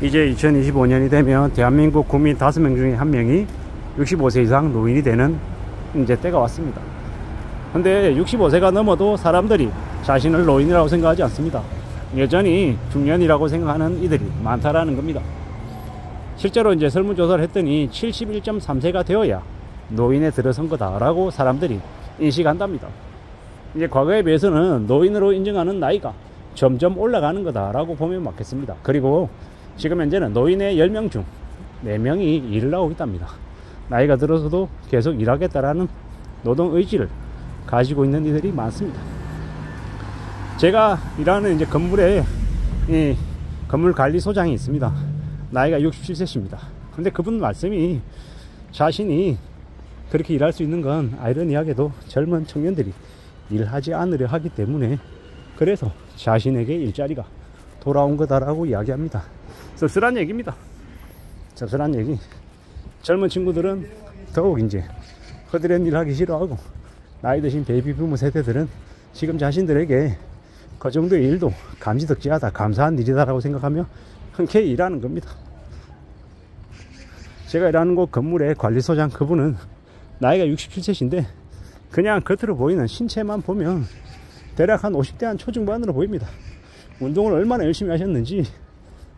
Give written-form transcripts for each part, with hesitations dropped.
이제 2025년이 되면 대한민국 국민 5명 중에 1명이 65세 이상 노인이 되는 이제 때가 왔습니다. 근데 65세가 넘어도 사람들이 자신을 노인이라고 생각하지 않습니다. 여전히 중년이라고 생각하는 이들이 많다라는 겁니다. 실제로 이제 설문조사를 했더니 71.3세가 되어야 노인에 들어선 거다라고 사람들이 인식한답니다. 이제 과거에 비해서는 노인으로 인정하는 나이가 점점 올라가는 거다라고 보면 맞겠습니다. 그리고 지금 현재는 노인의 10명 중 4명이 일을 하고 있답니다. 나이가 들어서도 계속 일하겠다라는 노동 의지를 가지고 있는 이들이 많습니다. 제가 일하는 이제 건물에 이 건물 관리소장이 있습니다. 나이가 67세십니다. 근데 그분 말씀이 자신이 그렇게 일할 수 있는 건 아이러니하게도 젊은 청년들이 일하지 않으려 하기 때문에 그래서 자신에게 일자리가 돌아온 거다라고 이야기합니다. 씁쓸한 얘기입니다. 씁쓸한 얘기. 젊은 친구들은 더욱 이제 허드렛 일 하기 싫어하고 나이 드신 베이비부모 세대들은 지금 자신들에게 그 정도의 일도 감지덕지하다 감사한 일이다라고 생각하며 흔쾌히 일하는 겁니다. 제가 일하는 곳 건물의 관리소장 그분은 나이가 67세신데 그냥 겉으로 보이는 신체만 보면 대략 한 50대 한 초중반으로 보입니다. 운동을 얼마나 열심히 하셨는지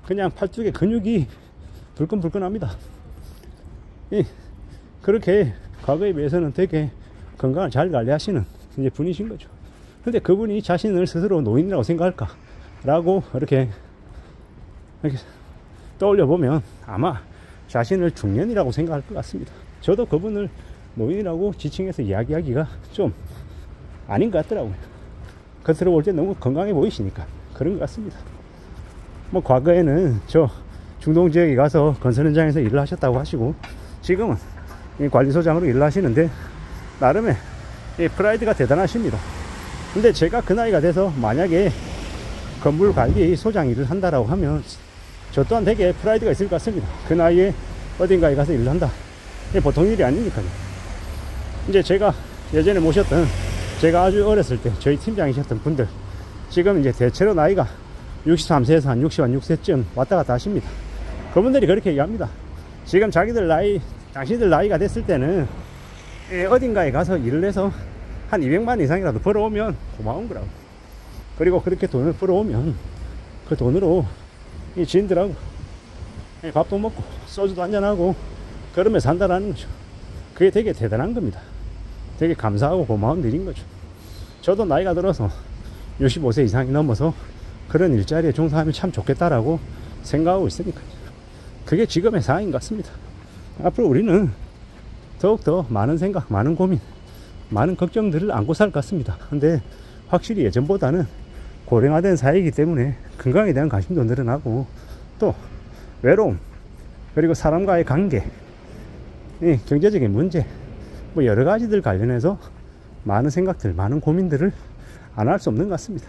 그냥 팔뚝에 근육이 불끈불끈합니다. 그렇게 과거에 비해서는 되게 건강을 잘 관리하시는 이제 분이신 거죠. 근데 그분이 자신을 스스로 노인이라고 생각할까? 라고 이렇게 떠올려 보면 아마 자신을 중년이라고 생각할 것 같습니다. 저도 그분을 노인이라고 지칭해서 이야기하기가 좀 아닌 것 같더라고요. 겉으로 볼 때 너무 건강해 보이시니까 그런 것 같습니다. 뭐 과거에는 저 중동 지역에 가서 건설 현장에서 일을 하셨다고 하시고 지금은 이 관리소장으로 일을 하시는데 나름의 이 프라이드가 대단하십니다. 근데 제가 그 나이가 돼서 만약에 건물 관리 소장 일을 한다라고 하면 저 또한 되게 프라이드가 있을 것 같습니다. 그 나이에 어딘가에 가서 일을 한다. 이게 보통 일이 아니니까요. 이제 제가 예전에 모셨던 제가 아주 어렸을 때 저희 팀장이셨던 분들 지금 이제 대체로 나이가 63세에서 한 66세쯤 왔다 갔다 하십니다. 그분들이 그렇게 얘기합니다. 지금 자기들 나이, 당신들 나이가 됐을 때는 어딘가에 가서 일을 해서 한 200만 이상이라도 벌어오면 고마운 거라고. 그리고 그렇게 돈을 벌어오면 그 돈으로 이 지인들하고 밥도 먹고 소주도 한잔하고 그러면서 산다라는 거죠. 그게 되게 대단한 겁니다. 되게 감사하고 고마운 일인 거죠. 저도 나이가 들어서 65세 이상이 넘어서 그런 일자리에 종사하면 참 좋겠다라고 생각하고 있으니까요. 그게 지금의 상황인 것 같습니다. 앞으로 우리는 더욱더 많은 생각, 많은 고민, 많은 걱정들을 안고 살 것 같습니다. 근데 확실히 예전보다는 고령화된 사회이기 때문에 건강에 대한 관심도 늘어나고 또 외로움, 그리고 사람과의 관계, 경제적인 문제, 뭐 여러 가지들 관련해서 많은 생각들, 많은 고민들을 안 할 수 없는 것 같습니다.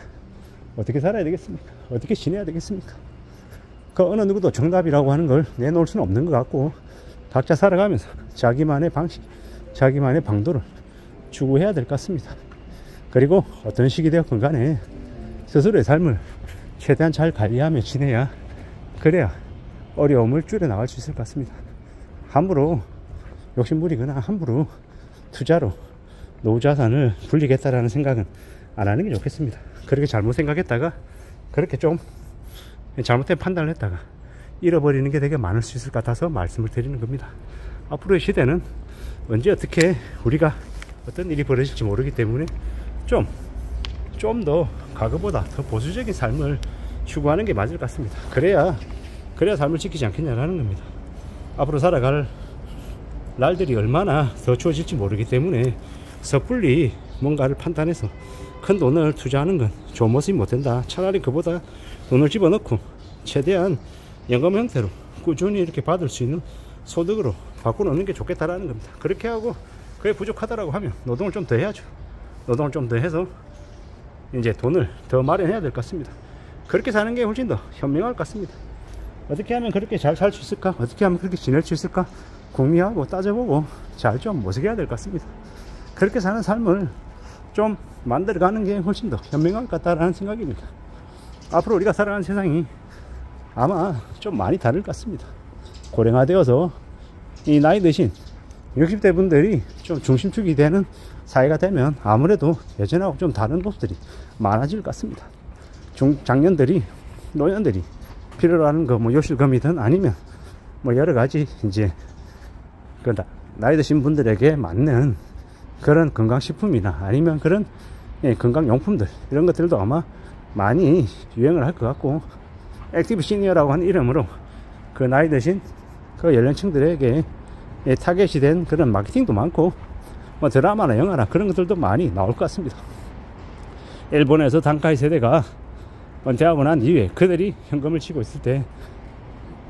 어떻게 살아야 되겠습니까? 어떻게 지내야 되겠습니까? 그 어느 누구도 정답이라고 하는 걸 내놓을 수는 없는 것 같고 각자 살아가면서 자기만의 방식, 자기만의 방도를 추구해야 될 것 같습니다. 그리고 어떤 시기 되었건 간에 스스로의 삶을 최대한 잘 관리하며 지내야 그래야 어려움을 줄여 나갈 수 있을 것 같습니다. 함부로 욕심부리거나 함부로 투자로 노후자산을 불리겠다라는 생각은 안 하는 게 좋겠습니다. 그렇게 잘못 생각했다가 그렇게 좀 잘못된 판단을 했다가 잃어버리는 게 되게 많을 수 있을 것 같아서 말씀을 드리는 겁니다. 앞으로의 시대는 언제 어떻게 우리가 어떤 일이 벌어질지 모르기 때문에 좀 더 과거보다 더 보수적인 삶을 추구하는 게 맞을 것 같습니다. 그래야 삶을 지키지 않겠냐라는 겁니다. 앞으로 살아갈 날들이 얼마나 더 추워질지 모르기 때문에 섣불리 뭔가를 판단해서 큰 돈을 투자하는 건 좋은 모습이 못 된다. 차라리 그보다 돈을 집어넣고 최대한 연금 형태로 꾸준히 이렇게 받을 수 있는 소득으로 바꿔놓는 게 좋겠다라는 겁니다. 그렇게 하고 그게 부족하다라고 하면 노동을 좀 더 해야죠. 노동을 좀 더 해서 이제 돈을 더 마련해야 될 것 같습니다. 그렇게 사는 게 훨씬 더 현명할 것 같습니다. 어떻게 하면 그렇게 잘 살 수 있을까? 어떻게 하면 그렇게 지낼 수 있을까? 궁리하고 따져보고 잘 좀 모색해야 될 것 같습니다. 그렇게 사는 삶을 좀 만들어가는 게 훨씬 더 현명할 것 같다라는 생각입니다. 앞으로 우리가 살아가는 세상이 아마 좀 많이 다를 것 같습니다. 고령화되어서 이 나이 드신 60대 분들이 좀 중심축이 되는 사회가 되면 아무래도 예전하고 좀 다른 모습들이 많아질 것 같습니다. 중장년들이, 노년들이 필요로 하는 거, 뭐 요실금이든 아니면 뭐 여러 가지 이제 그 나이 드신 분들에게 맞는 그런 건강식품이나 아니면 그런 건강용품들, 이런 것들도 아마 많이 유행을 할 것 같고, 액티브 시니어라고 하는 이름으로 그 나이 드신 그 연령층들에게 타겟이 된 그런 마케팅도 많고, 뭐 드라마나 영화나 그런 것들도 많이 나올 것 같습니다. 일본에서 단카이 세대가 은퇴하고 난 이후에 그들이 현금을 치고 있을 때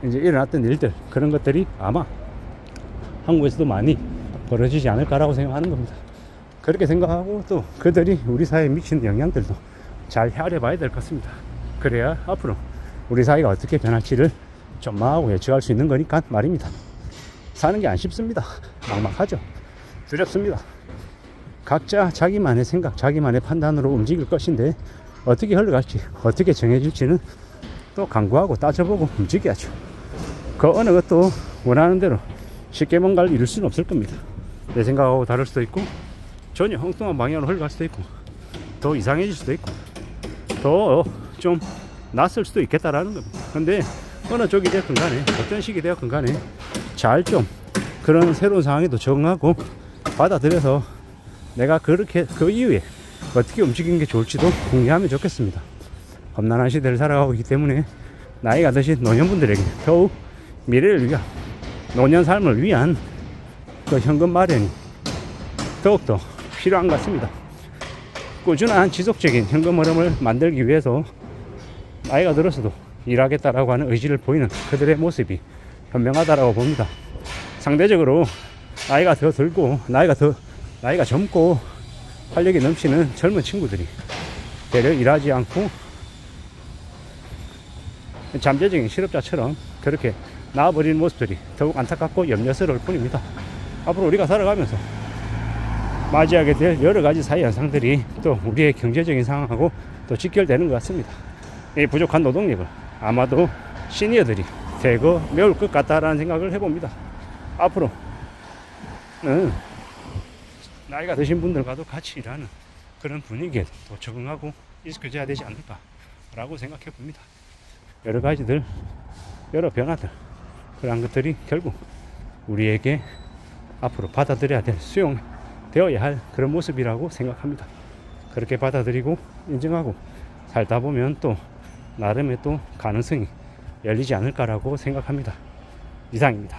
이제 일어났던 일들, 그런 것들이 아마 한국에서도 많이 벌어지지 않을까라고 생각하는 겁니다. 그렇게 생각하고 또 그들이 우리 사회에 미치는 영향들도 잘 헤아려 봐야 될 것 같습니다. 그래야 앞으로 우리 사회가 어떻게 변할지를 전망하고 예측할 수 있는 거니까 말입니다. 사는 게 안 쉽습니다. 막막하죠. 두렵습니다. 각자 자기만의 생각, 자기만의 판단으로 움직일 것인데 어떻게 흘러갈지, 어떻게 정해질지는 또 강구하고 따져보고 움직여야죠. 그 어느 것도 원하는 대로 쉽게 뭔가를 이룰 수는 없을 겁니다. 내 생각하고 다를 수도 있고, 전혀 엉뚱한 방향으로 흘러갈 수도 있고, 더 이상해질 수도 있고, 더 좀 낯설 수도 있겠다라는 겁니다. 근데 어느 쪽이 되었건 간에, 어떤 식이 되었건 간에 잘 좀 그런 새로운 상황에도 적응하고 받아들여서 내가 그렇게 그 이후에 어떻게 움직이는 게 좋을지도 궁리하면 좋겠습니다. 험난한 시대를 살아가고 있기 때문에 나이가 드신 노년분들에게 더욱 미래를 위한, 노년 삶을 위한 그 현금 마련이 더욱더 필요한 것 같습니다. 꾸준한 지속적인 현금 흐름을 만들기 위해서 나이가 들어서도 일하겠다라고 하는 의지를 보이는 그들의 모습이 현명하다라고 봅니다. 상대적으로 나이가 더 들고 나이가 젊고 활력이 넘치는 젊은 친구들이 되려 일하지 않고 잠재적인 실업자처럼 그렇게 나와버리는 모습들이 더욱 안타깝고 염려스러울 뿐입니다. 앞으로 우리가 살아가면서 맞이하게 될 여러 가지 사회 현상들이 또 우리의 경제적인 상황하고 또 직결되는 것 같습니다. 이 부족한 노동력을 아마도 시니어들이 대거 메울 것 같다라는 생각을 해봅니다. 앞으로는 나이가 드신 분들과도 같이 일하는 그런 분위기에 또 적응하고 익숙해져야 되지 않을까라고 생각해 봅니다. 여러 가지들, 여러 변화들, 그런 것들이 결국 우리에게 앞으로 받아들여야 될, 수용되어야 할 그런 모습이라고 생각합니다. 그렇게 받아들이고 인정하고 살다 보면 또 나름의 또 가능성이 열리지 않을까라고 생각합니다. 이상입니다.